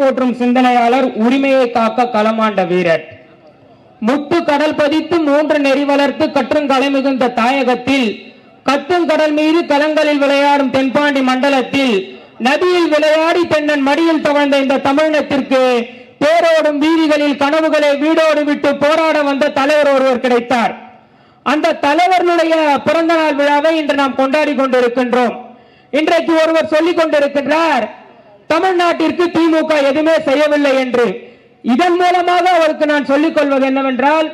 போற்றும் சிந்தனையாளர், உரிமையை காக்க களமாண்ட வீரர். முத்து கடல் பதித்து 3 நெறி வளர்த்து கற்றுங்கலை மிகுந்த தாயகத்தில், கத்துங்கடல் மீது களங்களில் விளையாடும் தென்பாண்டி மண்டலத்தில், நதியில் விளையாடி தென்னன் மடியில் தவழ்ந்த இந்த தமிழினத்திற்கு பேரோடும் வீதிகளில் கனவுகளை வீடோடு விட்டு போராட வந்த தலைவர் ஒருவர் கிடைத்தார். அந்த தலைவர்களுடைய பிறந்த நாள் விழாவை இன்று நாம் கொண்டாடி கொண்டிருக்கின்றோம். இன்றைக்கு ஒருவர் சொல்லிக் கொண்டிருக்கின்றார், தமிழ்நாட்டிற்கு திமுக எதுவுமே செய்யவில்லை என்று. இதன் மூலமாக அவருக்கு நான் சொல்லிக் கொள்வது என்னவென்றால்,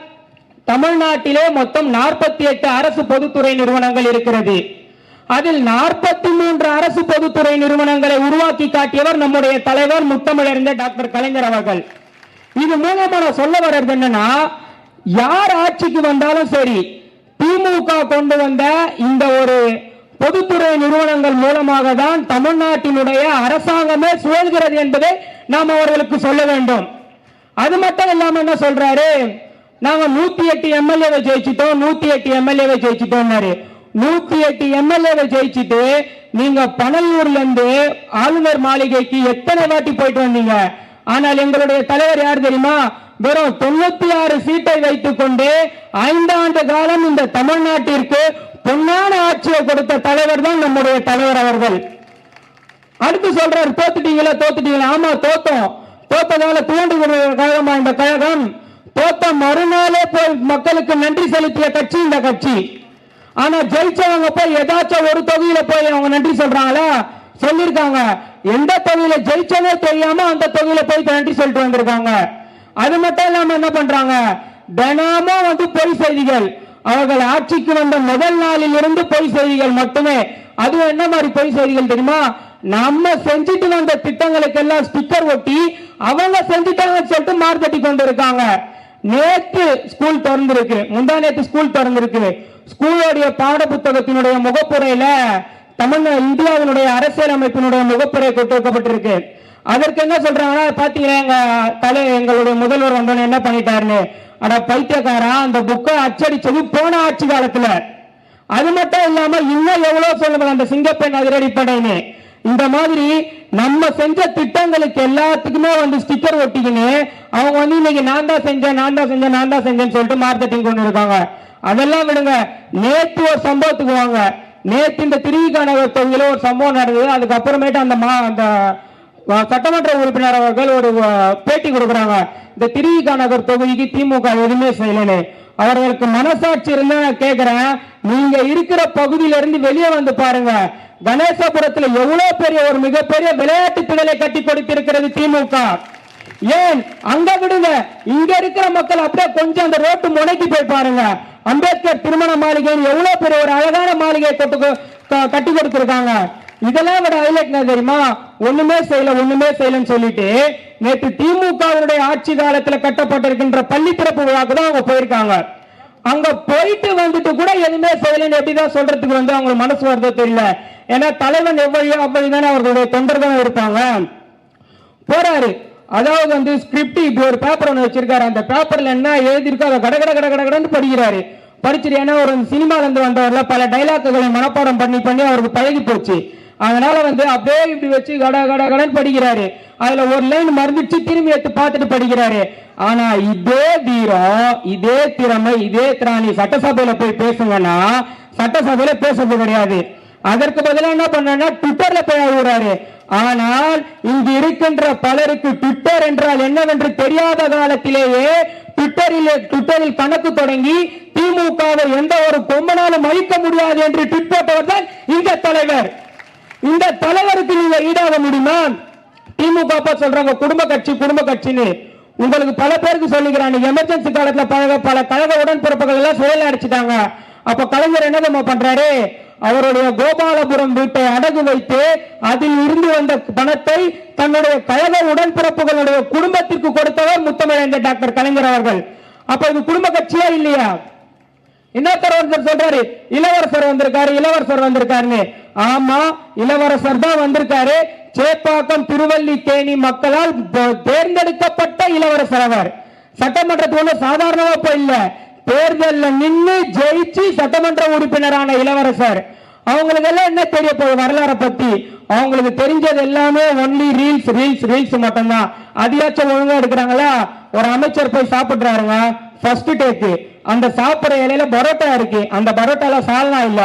தமிழ்நாட்டிலே மொத்தம் 48 அரசு பொதுத்துறை நிறுவனங்கள் இருக்கிறது. அதில் 43 அரசு பொதுத்துறை நிறுவனங்களை உருவாக்கி காட்டியவர் நம்முடைய தலைவர் முத்தமிழறிஞர் டாக்டர் கலைஞர் அவர்கள். இது மூலமா நான் சொல்ல வர்றது என்னன்னா, யார் ஆட்சிக்கு வந்தாலும் சரி, திமுக கொண்டு வந்த இந்த ஒரு பொதுத்துறை நிறுவனங்கள் மூலமாக தான் தமிழ்நாட்டினுடைய அரசாங்கமே சுழல்கிறது என்பதை நாம் அவர்களுக்கு சொல்ல வேண்டும். அது மட்டும் இல்லாம என்ன சொல்றாரு, நாங்க 108 எம்எல்ஏவை ஜெயிச்சிட்டோம், 108 எம்எல்ஏவை ஜெயிச்சிட்டோம். 108 எம்எல்ஏவை ஜெயிச்சிட்டு நீங்க பனலூர்ல இருந்து ஆளுநர் மாளிகைக்கு எத்தனை வாட்டி போயிட்டு வந்தீங்க? ஆனால் எங்களுடைய தலைவர் யார் தெரியுமா? வெறும் 96 சீட்டை வைத்துக் கொண்டு 5 ஆண்டு காலம் இந்த தமிழ்நாட்டிற்கு பொன்னான ஆட்சியை கொடுத்த தலைவர் தான் நம்முடைய தலைவர் அவர்கள். அடுத்து சொல்றாரு, தோத்துட்டீங்களா தோத்துட்டீங்களா? ஆமா தோத்தோம். தோத்ததால தூண்டு கழகமா இந்த கழகம்? தோத்த மறுநாளே போய் மக்களுக்கு நன்றி செலுத்திய கட்சி இந்த கட்சி. ஆனா ஜெயிச்சவங்க போய் ஏதாச்சும் ஒரு தொகுதியில போய் அவங்க நன்றி சொல்றாங்களா? சொல்லிருக்காங்க. எந்த தொகுதியில ஜெயிச்சனே தெரியாம அந்த தொகுதியில போய் நன்றி சொல்லிட்டு வந்திருக்காங்க. அது மட்டும் இல்லாம என்ன பண்றாங்க, தினமும் வந்து பொய் செய்திகள். அவர்கள் ஆட்சிக்கு வந்த முதல் நாளில் இருந்து பொய் செய்திகள் மட்டுமே. அதுவும் என்ன மாதிரி பொய் செய்திகள் தெரியுமா? நம்ம செஞ்சுட்டு வந்த திட்டங்களுக்கு எல்லாம் ஸ்டிக்கர் ஒட்டி அவங்க செஞ்சுட்டாங்கன்னு சொல்லிட்டு மார்க்கெட்டி கொண்டு இருக்காங்க. நேற்று ஸ்கூல் திறந்திருக்கு, முந்தா நேற்று ஸ்கூல் திறந்திருக்கு. ஸ்கூலுடைய பாட புத்தகத்தினுடைய முகப்புரையில இந்தியாவினுடைய அரசியல் அமைப்பினுடைய முகப்புரை கொடுக்கப்பட்டிருக்கு. அதற்கு என்ன சொல்றாங்கன்னா, பாத்தீங்கன்னா எங்களுடைய முதல்வர் வந்தோன்னு என்ன பண்ணிட்டாருன்னு, அட பைத்தியக்காரா, அந்த புக்கை அச்சடிச்சது போன ஆட்சி காலத்துல. அது மட்டும் இல்லாம இன்னும் எவ்வளவு சொல்லுவாங்க, அந்த சிங்கப்பெண் அதிரடிப்படைன்னு. இந்த மாதிரி நம்ம செஞ்ச திட்டங்களுக்கு எல்லாத்துக்குமே வந்து ஸ்டிக்கர் ஒட்டிக்கின்னு அவங்க வந்து இன்னைக்கு நான் தான் செஞ்சேன்னு சொல்லிட்டு மார்க்கெட்டிங் கொண்டு இருக்காங்க. அதெல்லாம் விடுங்க, நேற்று ஒரு சம்பவத்துக்கு வாங்க. நேற்று இந்த திருவிக நகர் தொகுதியில ஒரு சம்பவம் நடந்தது. அதுக்கப்புறமேட்டு அந்த சட்டமன்ற உறுப்பினர் அவர்கள் ஒரு பேட்டி கொடுக்குறாங்க, இந்த திருவிக நகர் தொகுதிக்கு திமுக எதுவுமே செய்யலன்னு. அவர்களுக்கு மனசாட்சி இருந்தா நான் கேட்கிறேன், நீங்க இருக்கிற பகுதியில இருந்து வெளியே வந்து பாருங்க. கணேசபுரத்தில் எவ்வளவு பெரிய ஒரு மிகப்பெரிய விளையாட்டு திடலை கட்டி கொடுத்திருக்கிறது திமுக. ஏன் அங்க விடுங்க, இங்க இருக்கிற மக்கள் அப்படியே கொஞ்சம் அந்த ரோட்டு முனைக்கு போய் பாருங்க. அம்பேத்கர் திருமண மாளிகை எவ்வளவு பெரிய ஒரு அழகான மாளிகை கட்டி கொடுத்திருக்காங்க. இதெல்லாம் விட ஹைலைட் என்ன தெரியுமா? ஒண்ணுமே செய்யலன்னு சொல்லிட்டு நேற்று திமுகவுடைய ஆட்சி காலத்துல கட்டப்பட்டிருக்கின்ற பள்ளி திறப்பு விழாக்கு தான் அவங்க போயிருக்காங்க. அங்க போயிட்டு வந்துட்டு கூட எதுவுமே செய்யலன்னு எப்படிதான் சொல்றதுக்கு வந்து அவங்க மனசு வருதோ தெரியல. ஏன்னா தலைவன் எவ்வளியோ அப்படிதானே அவர்களுடைய தொண்டர்கள் இருப்பாங்க. போறாரு, அதாவது வந்து ஸ்கிரிப்ட் இப்படி ஒரு பேப்பர் ஒன்று வச்சிருக்காரு. அந்த பேப்பர்ல என்ன எழுதிருக்கோ அதை கடகடன்னு படிக்கிறாரு. படிச்சுட்டு, ஏன்னா ஒரு சினிமால இருந்து வந்தவர்ல பல டைலாக்குகளை மனப்பாடம் பண்ணி அவருக்கு பழகி போச்சு. அதனால வந்து அப்படியே இப்படி வச்சு கடகடன்னு படிக்கிறாரு. அதுல ஒரு லைன் மறந்துச்சு, திரும்பி எடுத்து பார்த்துட்டு படிக்கிறாரு. ஆனா இதே வீரம், இதே திறமை, இதே திராணி சட்டசபையில போய் பேசுங்கன்னா சட்டசபையில பேசுறது கிடையாது. அதற்கு பதிலாக என்ன பண்ணா ட்விட்டர்ல போய் ஆகுறாரு. ஆனால் இங்கு இருக்கின்ற பலருக்கு ட்விட்டர் என்றால் என்னவென்று தெரியாத காலத்திலேயே ட்விட்டரில் கணக்கு தொடங்கி திமுகவை எந்த ஒரு கொம்பனாலும் அழிக்க முடியாது என்று ட்விட் போட்டவர் தான் இந்த தலைவர். இந்த தலைவருக்கு நீங்க ஈடாக முடியுமா? திமுக சொல்றாங்க குடும்ப கட்சின்னு. உங்களுக்கு பல பேருக்கு சொல்லிக்கிறாங்க, எமர்ஜென்சி காலத்துல பல கழக உடன்பிறப்புகள் எல்லாம் செயல் அடிச்சுட்டாங்க. அப்ப கலைஞர் என்ன பண்றாரு, அவருடைய கோபாலபுரம் வீட்டை அடகு வைத்து அதில் இருந்து வந்த பணத்தை தன்னுடைய கழக உடன்பிறப்புகளுடைய குடும்பத்திற்கு கொடுத்தவர் முத்தமிழறிஞர் டாக்டர் கலைஞர் அவர்கள். அப்ப இது குடும்ப கட்சியா இல்லையா? இன்னொருத்தர் சொல்றாரு, இளவரசர் வந்திருக்காருன்னு. ஆமா, இளவரசர் தான் வந்திருக்காரு. சேப்பாக்கம் திருவல்லிக்கேணி மக்களால் தேர்ந்தெடுக்கப்பட்ட இளவரசர் அவர். சட்டமன்றத்துக்கு சாதாரணமா போய் இல்ல, தேர்தலில் நின்று ஜெயிச்சு சட்டமன்ற உறுப்பினரான இளவரசர். அவங்களுக்கு எல்லாம் என்ன தெரிய போகுது வரலாறை பத்தி? அவங்களுக்கு தெரிஞ்சது எல்லாமே ஒன்லி ரீல்ஸ் ரீல்ஸ் ரீல்ஸ் மட்டும்தான். அதையாச்சும் ஒழுங்கா எடுக்கிறாங்களா? ஒரு அமைச்சர் போய் சாப்பிடுறாருங்க, ஃபர்ஸ்ட் டேக்கு அந்த சாப்பிடுற இலையில பரோட்டா இருக்கு, அந்த பரோட்டால சால்னா இல்ல,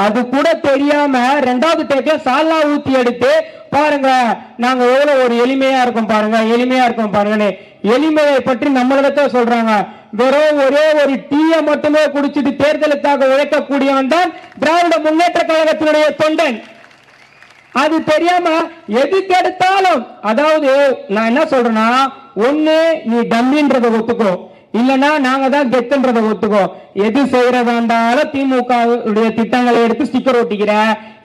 அது கூட தெரியாம ரெண்டாவது டேக்ல சால்னா ஊத்தி எடுத்து பாருங்க நாங்க எவ்வளவு ஒரு எளிமையா இருக்கும் பாருங்க, எளிமையா இருக்கும் பாருங்க. எளிமையை பற்றி நம்மளிடத்த சொல்றாங்க. வெறும் ஒரே ஒரு டீயை மட்டுமே குடிச்சிட்டு தேர்தலுக்காக உழைக்கக்கூடியவன் தான் திராவிட முன்னேற்ற கழகத்தினுடைய தொண்டன். அது தெரியாம எதுக்கு எடுத்தாலும், அதாவது நான் என்ன சொல்றேன்னா, ஒண்ணு நீ டம்மின்றத ஒத்துக்கோ, இல்லன்னா நாங்க தான் கெத்துன்றத ஒத்துக்கோ. எது செய்யறதா இருந்தாலும் திமுக திட்டங்களை எடுத்து ஸ்டிக்கர் ஒட்டிக்கிற,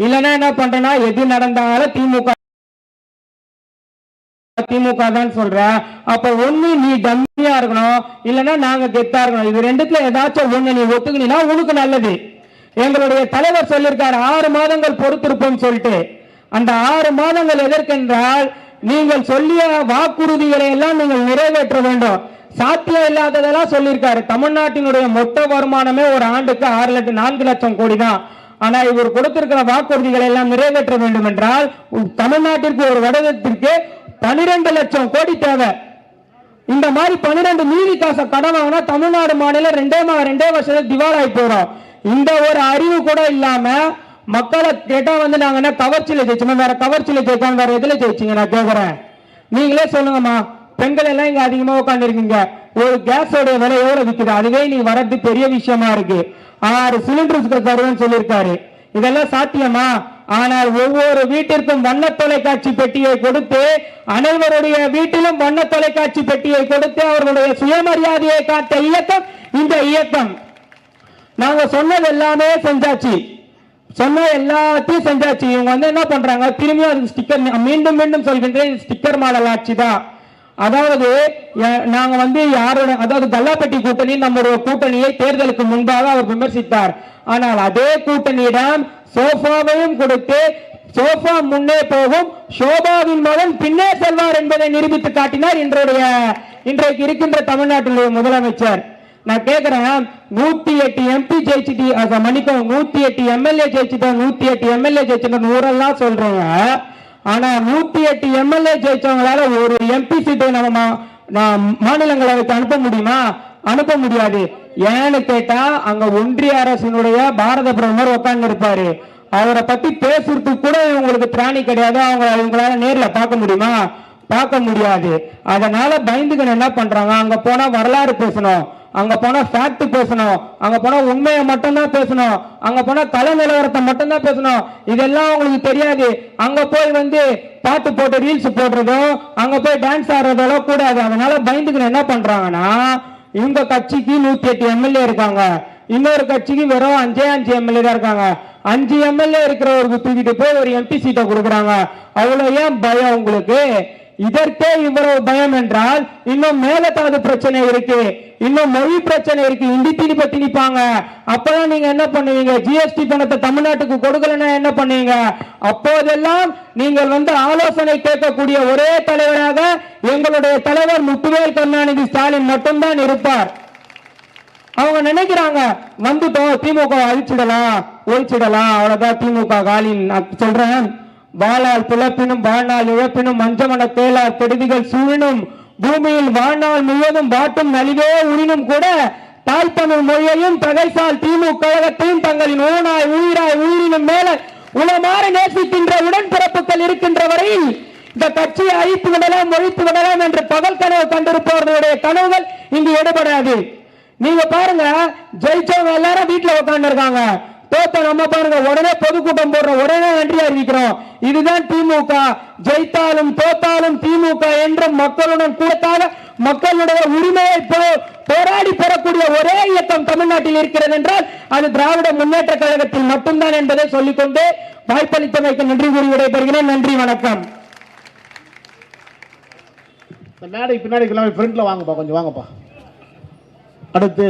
இல்லன்னா என்ன பண்றேன்னா எது நடந்தாலும் திமுக தான் சொல்ற. அப்ப ஒண்ணு நீ டம்மியா இருக்கணும், இல்லன்னா நாங்க கெத்தா இருக்கணும். இது ரெண்டுத்துல ஏதாச்சும் ஒண்ணு நீ ஒத்துக்கினா உனக்கு நல்லது. எங்களுடைய தலைவர் சொல்லியிருக்காரு 6 மாதங்கள் பொறுத்திருப்போம் சொல்லிட்டு. அந்த 6 மாதங்கள் எதற்கென்றால் நீங்கள் சொல்லிய வாக்குறுதிகளை எல்லாம் நீங்கள் நிறைவேற்ற வேண்டும். சாத்தியம் இல்லாததெல்லாம் சொல்லியிருக்காரு. தமிழ்நாட்டினுடைய மொத்த வருமானமே ஒரு ஆண்டுக்கு 4 லட்சம் கோடி தான். ஆனா இவர் கொடுத்திருக்கிற வாக்குறுதிகளை எல்லாம் நிறைவேற்ற வேண்டும் என்றால் தமிழ்நாட்டிற்கு ஒரு வருடத்திற்கு 12 லட்சம் கோடி தேவை. இந்த மாதிரி 12 மீதி காசை கடன் வாங்கினா தமிழ்நாடு மாநிலம் 2 வருஷத்துல திவாலாகி போறோம். இந்த ஒரு அறிவு கூட இல்லாம மக்களை கேட்டா நாங்க என்ன கவர்ச்சியில ஜெயிச்சோம், வேற கவர்ச்சியில ஜெயிச்சோம், வேற எதுல ஜெயிச்சீங்க நான் கேக்குறேன். நீங்களே சொல்லுங்கம்மா. பெண்கள் எல்லாம் இங்க அதிகமா உட்கார்ந்து இருக்கீங்க. ஒரு கேஸோட விலை எவ்வளவு விற்குது? அதுவே நீ வரது பெரிய விஷயமா இருக்கு. 6 சிலிண்டர்ஸ்க்கு தருவேன்னு சொல்லியிருக்காரு. இதெல்லாம் சாத்தியமா? ஆனால் ஒவ்வொரு வீட்டிற்கும் வண்ண தொலைக்காட்சி பெட்டியை கொடுத்து, அனைவருடைய வீட்டிலும் வண்ண தொலைக்காட்சி பெட்டியை கொடுத்து அவர்களுடைய சுயமரியாதையை காட்ட இயக்கம் இந்த இயக்கம். நாங்க சொன்னது எல்லாமே செஞ்சாச்சு, சொன்ன எல்லாத்தையும் செஞ்சாச்சு. இவங்க என்ன பண்றாங்க, திரும்பியும் அதுக்கு ஸ்டிக்கர், மீண்டும் மீண்டும் சொல்கின்றேன், ஸ்டிக்கர் மாடல் ஆட்சி தான். அதாவது நாங்க யாரோட, அதாவது கல்லாப்பட்டி கூட்டணி நம்முடைய கூட்டணியை தேர்தலுக்கு முன்பாக அவர் விமர்சித்தார். ஆனால் அதே கூட்டணியிடம் சோஃபாவையும் கொடுத்து சோஃபா முன்னே போகும், சோபாவின் மகன் பின்னே செல்வார் என்பதை நிரூபித்து காட்டினார் இன்றைக்கு இருக்கின்ற தமிழ்நாட்டினுடைய முதலமைச்சர். நான் கேட்கிறேன், 108 எம்பி ஜெயிச்சுட்டு, மன்னிக்கும் 108 எம்எல்ஏ ஜெயிச்சுட்டோம், 108 எம்எல்ஏ ஜெயிச்சுட்டோம் ஊரெல்லாம் சொல்றேங்க. ஆனா 108 எம்எல்ஏ ஜெயிச்சவங்களால ஒரு எம்பி சீட்டை நம்ம மாநிலங்களவைக்கு அனுப்ப முடியுமா? அனுப்ப முடியாது. ஏன்னு கேட்டா அங்க ஒன்றிய அரசினுடைய பாரத பிரதமர் உட்கார்ந்து இருப்பாரு. அவரை பத்தி பேசுறதுக்கு கூட இவங்களுக்கு திராணி கிடையாது. அவங்களால நேர்ல பார்க்க முடியுமா? பார்க்க முடியாது. அதனால பயந்துகன் என்ன பண்றாங்க, அங்க போனா வரலாறு பேசணும், அங்க போனா ஃபேக்ட் பேசணும், அங்க போனா உண்மையை மட்டும்தான் பேசணும், அங்க போனா கள நிலவரத்தை மட்டும்தான் பேசணும். இதெல்லாம் அவங்களுக்கு தெரியாது. அங்க போய் பாட்டு போட்டு ரீல்ஸ் போடுறதும், அங்க போய் டான்ஸ் ஆடுறதெல்லாம் கூடாது. அதனால பயந்துக்கு என்ன பண்றாங்கன்னா, இவங்க கட்சிக்கு 108 எம்எல்ஏ இருக்காங்க, இன்னொரு கட்சிக்கு வெறும் 5 எம்எல்ஏ தான் இருக்காங்க. 5 எம்எல்ஏ இருக்கிறவருக்கு தூக்கிட்டு போய் ஒரு எம்பி சீட்டை கொடுக்குறாங்க. அவ்வளவு ஏன் பயம் உங்களுக்கு? இதற்கே இவ்வளவு பயம் என்றால் இன்னும் மேலத்தாது பிரச்சனை இருக்கு, இன்னும் மொழி பிரச்சனை இருக்கு, இந்தி திணிப்ப திணிப்பாங்க. அப்பதான் நீங்க என்ன பண்ணுவீங்க? ஜிஎஸ்டி பணத்தை தமிழ்நாட்டுக்கு கொடுக்கலன்னா என்ன பண்ணுவீங்க? அப்போதெல்லாம் நீங்கள் ஆலோசனை கேட்கக்கூடிய ஒரே தலைவராக எங்களுடைய தலைவர் முத்துவேல் கருணாநிதி ஸ்டாலின் மட்டும்தான் இருப்பார். அவங்க நினைக்கிறாங்க வந்துட்டோம், திமுக அழிச்சிடலாம், ஒழிச்சிடலாம், அவ்வளவுதான் திமுக காலின். நான் சொல்றேன், வாழால் பிளப்பினும் வாழ்நாள் இழப்பினும் மஞ்சமன கேளார் கெடுதிகள் சூழினும் பூமியில் வாழ்நாள் முழுவதும் வாட்டும் நலிவே உரினும் கூட தாய்த்தமிழ் மொழியையும் தகைசால் திமுக கழகத்தையும் தங்களின் ஊனாய் உயிராய் உயிரினும் மேல உளமாற நேசிக்கின்ற உடன்பிறப்புகள் இருக்கின்ற வரையில் இந்த கட்சியை அழித்து விடலாம், ஒழித்து விடலாம் என்று பகல் கனவு கண்டிருப்பவர்களுடைய கனவுகள் இங்கு எடுபடாது. நீங்க பாருங்க, ஜெயிச்சவங்க எல்லாரும் வீட்டுல உட்கார்ந்து இருக்காங்க. தோத்த நம்ம பாருங்க உடனே பொதுக்கூட்டம் போடுறோம், உடனே நன்றி அறிவிக்கிறோம். இதுதான் திமுக. ஜெயித்தாலும் தோத்தாலும் திமுக என்று மக்களுடன் கூட்டாக மக்களுடைய உரிமையை போராடி பெறக்கூடிய ஒரே இயக்கம் தமிழ்நாட்டில் இருக்கிறது என்றால் அது திராவிட முன்னேற்ற கழகத்தில் மட்டும்தான் என்பதை சொல்லிக்கொண்டு வாய்ப்பளித்தமைக்கு நன்றி கூறி விடைபெறுகிறேன். நன்றி, வணக்கம். மேடை பின்னாடி ஃப்ரண்ட்ல வாங்கப்பா, கொஞ்சம் வாங்கப்பா. அடுத்து